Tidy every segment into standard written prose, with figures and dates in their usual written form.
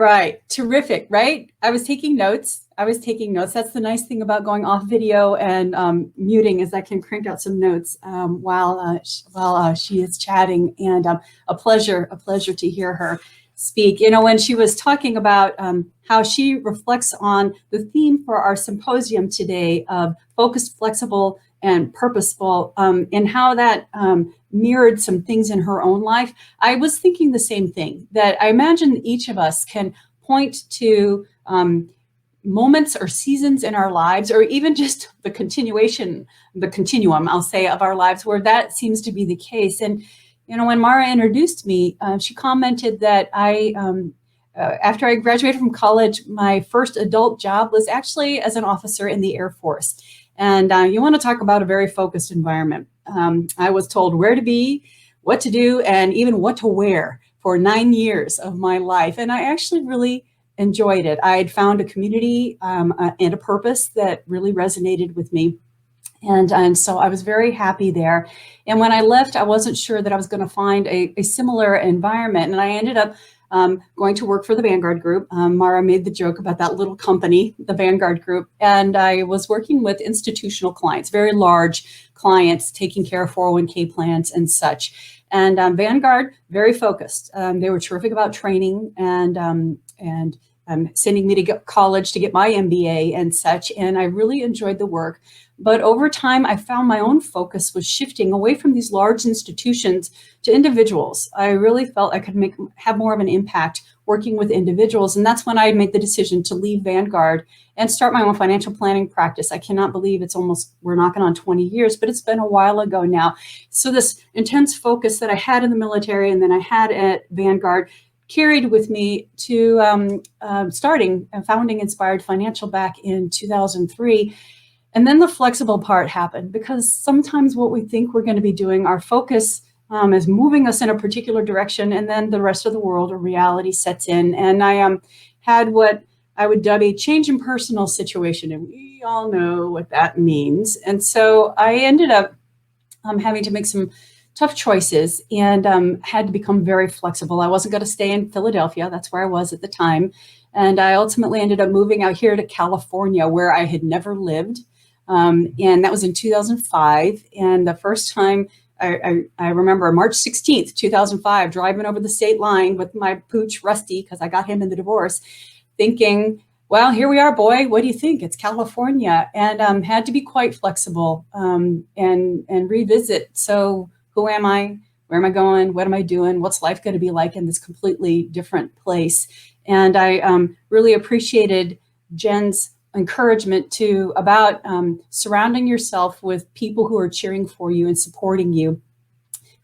Right. Terrific. Right. I was taking notes. I was taking notes. That's the nice thing about going off video and muting is I can crank out some notes while she is chatting. And a pleasure to hear her speak. You know, when she was talking about how she reflects on the theme for our symposium today of focused, flexible, and purposeful, and how that mirrored some things in her own life. I was thinking the same thing, that I imagine each of us can point to moments or seasons in our lives, or even just the continuum, I'll say, of our lives where that seems to be the case. And, you know, when Mara introduced me, she commented that after I graduated from college, my first adult job was actually as an officer in the Air Force. And you want to talk about a very focused environment. I was told where to be, what to do, and even what to wear for 9 years of my life. And I actually really enjoyed it. I had found a community and a purpose that really resonated with me. And so I was very happy there. And when I left, I wasn't sure that I was going to find a similar environment. And I ended up going to work for the Vanguard Group. Mara made the joke about that little company, the Vanguard Group. And I was working with institutional clients, very large clients, taking care of 401k plans and such. And Vanguard, very focused. They were terrific about training and sending me to college to get my MBA and such. And I really enjoyed the work. But over time, I found my own focus was shifting away from these large institutions to individuals. I really felt I could have more of an impact working with individuals. And that's when I made the decision to leave Vanguard and start my own financial planning practice. I cannot believe we're knocking on 20 years, but it's been a while ago now. So this intense focus that I had in the military and then I had at Vanguard carried with me to starting and founding Inspired Financial back in 2003. And then the flexible part happened, because sometimes what we think we're going to be doing, our focus is moving us in a particular direction, and then the rest of the world or reality sets in. And I had what I would dub a change in personal situation, and we all know what that means. And so I ended up having to make some tough choices and had to become very flexible. I wasn't going to stay in Philadelphia. That's where I was at the time. And I ultimately ended up moving out here to California, where I had never lived. And that was in 2005. And the first time I remember March 16th, 2005, driving over the state line with my pooch, Rusty, because I got him in the divorce, thinking, well, here we are, boy. What do you think? It's California. And had to be quite flexible and revisit. So who am I? Where am I going? What am I doing? What's life going to be like in this completely different place? And I really appreciated Jen's encouragement about surrounding yourself with people who are cheering for you and supporting you,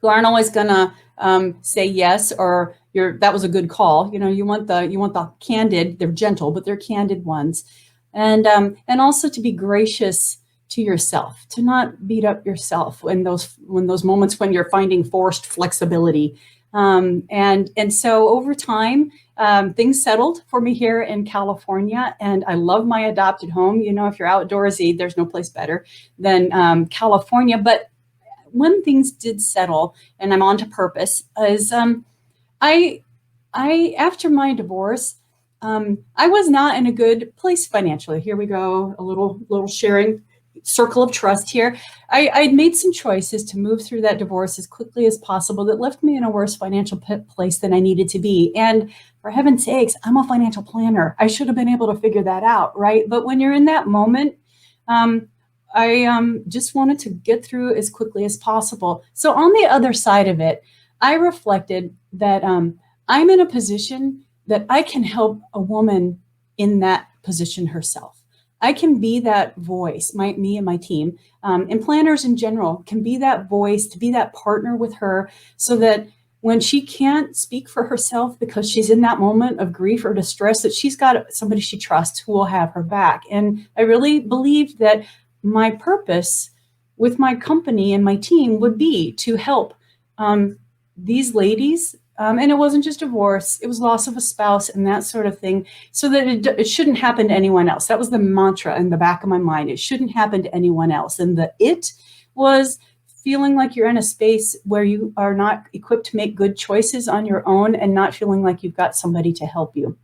who aren't always going to say yes or that was a good call. You know, you want the candid. They're gentle, but they're candid ones, and also to be gracious to yourself, to not beat up yourself when those moments when you're finding forced flexibility. And so over time, things settled for me here in California, and I love my adopted home. You know, if you're outdoorsy, there's no place better than California. But when things did settle, and I'm on to purpose, is I after my divorce, I was not in a good place financially. Here we go, a little sharing circle of trust here. I'd made some choices to move through that divorce as quickly as possible that left me in a worse financial place than I needed to be. And for heaven's sakes, I'm a financial planner. I should have been able to figure that out, right? But when you're in that moment, I just wanted to get through as quickly as possible. So on the other side of it, I reflected that I'm in a position that I can help a woman in that position herself. I can be that voice, me and my team, and planners in general can be that voice, to be that partner with her, so that when she can't speak for herself because she's in that moment of grief or distress, that she's got somebody she trusts who will have her back. And I really believed that my purpose with my company and my team would be to help these ladies. And it wasn't just divorce, it was loss of a spouse and that sort of thing, so that it shouldn't happen to anyone else. That was the mantra in the back of my mind. It shouldn't happen to anyone else. And it was feeling like you're in a space where you are not equipped to make good choices on your own and not feeling like you've got somebody to help you.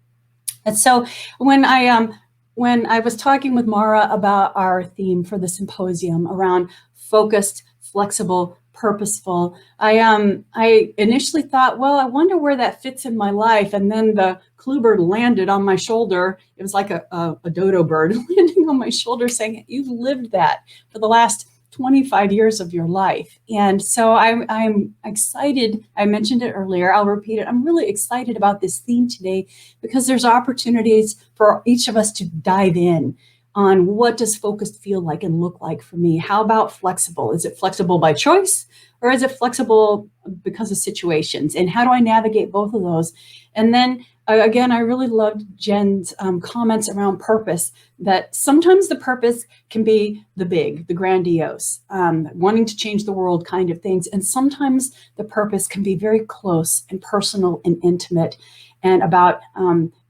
And so when I was talking with Mara about our theme for the symposium around focused, flexible, purposeful, I initially thought, well, I wonder where that fits in my life. And then the clue bird landed on my shoulder. It was like a dodo bird landing on my shoulder saying, you've lived that for the last 25 years of your life. And so I'm excited. I mentioned it earlier. I'll repeat it. I'm really excited about this theme today because there's opportunities for each of us to dive in on what does focused feel like and look like for me. How about flexible? Is it flexible by choice or is it flexible because of situations? And how do I navigate both of those? And then again, I really loved Jen's comments around purpose, that sometimes the purpose can be the big, the grandiose, wanting to change the world kind of things. And sometimes the purpose can be very close and personal and intimate and about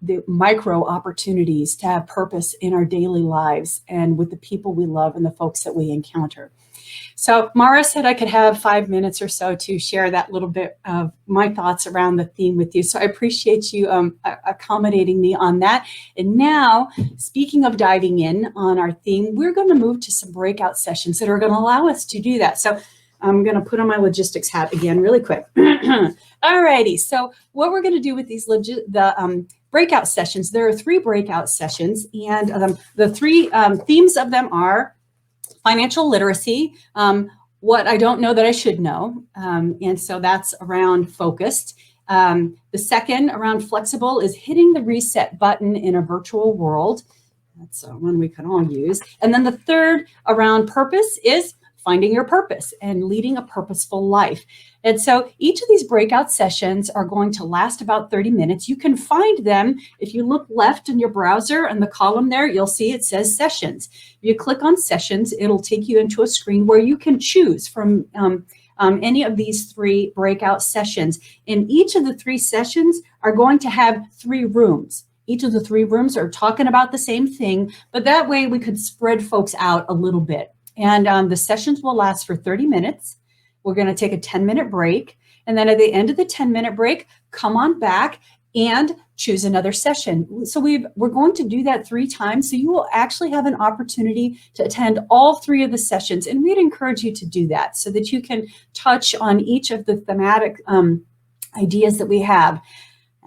the micro opportunities to have purpose in our daily lives and with the people we love and the folks that we encounter. So Mara said I could have 5 minutes or so to share that little bit of my thoughts around the theme with you. So I appreciate you accommodating me on that. And now, speaking of diving in on our theme, we're going to move to some breakout sessions that are going to allow us to do that. So I'm going to put on my logistics hat again really quick. All righty. So what we're going to do with these breakout sessions, there are 3 breakout sessions, and the 3 themes of them are financial literacy, what I don't know that I should know. And so that's around focused. The second, around flexible, is hitting the reset button in a virtual world. That's one we can all use. And then the third, around purpose, is finding your purpose and leading a purposeful life. And so each of these breakout sessions are going to last about 30 minutes. You can find them if you look left in your browser and the column there, you'll see it says sessions. If you click on sessions, it'll take you into a screen where you can choose from any of these 3 breakout sessions. And each of the 3 sessions are going to have 3 rooms. Each of the 3 rooms are talking about the same thing, but that way we could spread folks out a little bit. And the sessions will last for 30 minutes. We're going to take a 10-minute break. And then at the end of the 10-minute break, come on back and choose another session. So we're going to do that 3 times. So you will actually have an opportunity to attend all 3 of the sessions. And we'd encourage you to do that so that you can touch on each of the thematic ideas that we have.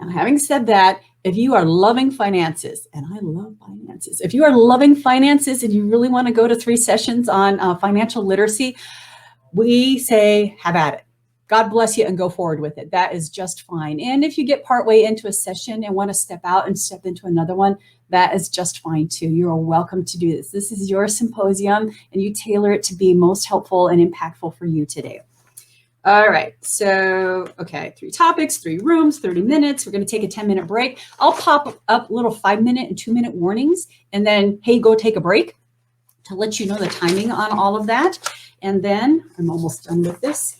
Now, having said that, if you are loving finances, and I love finances, if you are loving finances and you really want to go to 3 sessions on financial literacy, we say, have at it. God bless you and go forward with it. That is just fine. And if you get partway into a session and want to step out and step into another one, that is just fine too. You are welcome to do this. This is your symposium and you tailor it to be most helpful and impactful for you today. All right, so, okay, 3 topics, 3 rooms, 30 minutes. We're going to take a 10-minute break. I'll pop up little 5-minute and 2-minute warnings, and then, hey, go take a break to let you know the timing on all of that. And then, I'm almost done with this.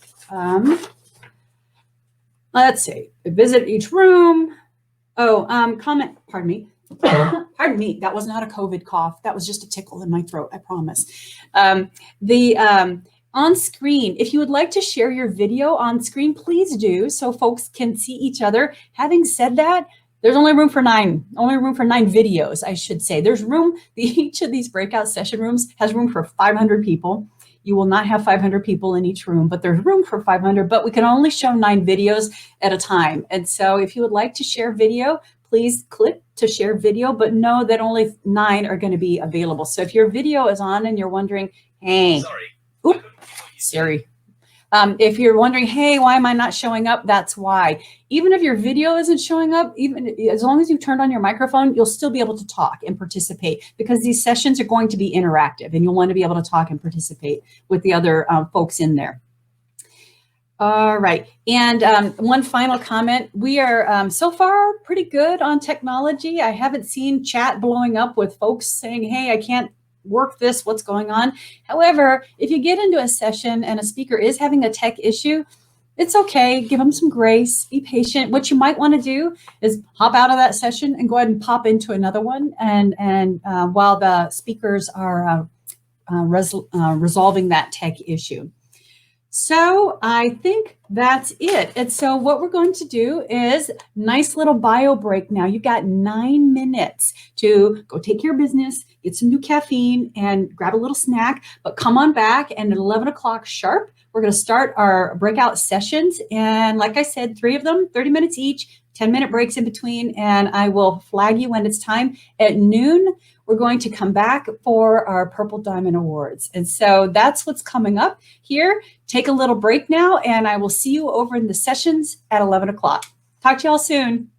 Let's see, visit each room. Comment, pardon me. Pardon me, that was not a COVID cough. That was just a tickle in my throat, I promise. On screen, if you would like to share your video on screen, please do so folks can see each other. Having said that, there's only room for 9 videos, I should say. There's room, each of these breakout session rooms has room for 500 people. You will not have 500 people in each room, but there's room for 500, but we can only show 9 videos at a time. And so if you would like to share video, please click to share video, but know that only 9 are going to be available. So if your video is on and you're wondering, hey, Siri. If you're wondering, hey, why am I not showing up? That's why. Even if your video isn't showing up, even as long as you've turned on your microphone, you'll still be able to talk and participate because these sessions are going to be interactive and you'll want to be able to talk and participate with the other folks in there. All right. And one final comment. We are so far pretty good on technology. I haven't seen chat blowing up with folks saying, hey, I can't work this, what's going on. However, if you get into a session and a speaker is having a tech issue, it's okay. Give them some grace, be patient. What you might want to do is hop out of that session and go ahead and pop into another one. And while the speakers are resolving that tech issue. So I think that's it. And so what we're going to do is nice little bio break now. You've got 9 minutes to go take care of business, get some new caffeine and grab a little snack, but come on back and at 11 o'clock sharp, we're going to start our breakout sessions. And like I said, 3 of them, 30 minutes each, 10-minute breaks in between, and I will flag you when it's time. At noon, we're going to come back for our Purple Diamond Awards. And so that's what's coming up here. Take a little break now, and I will see you over in the sessions at 11 o'clock. Talk to y'all soon.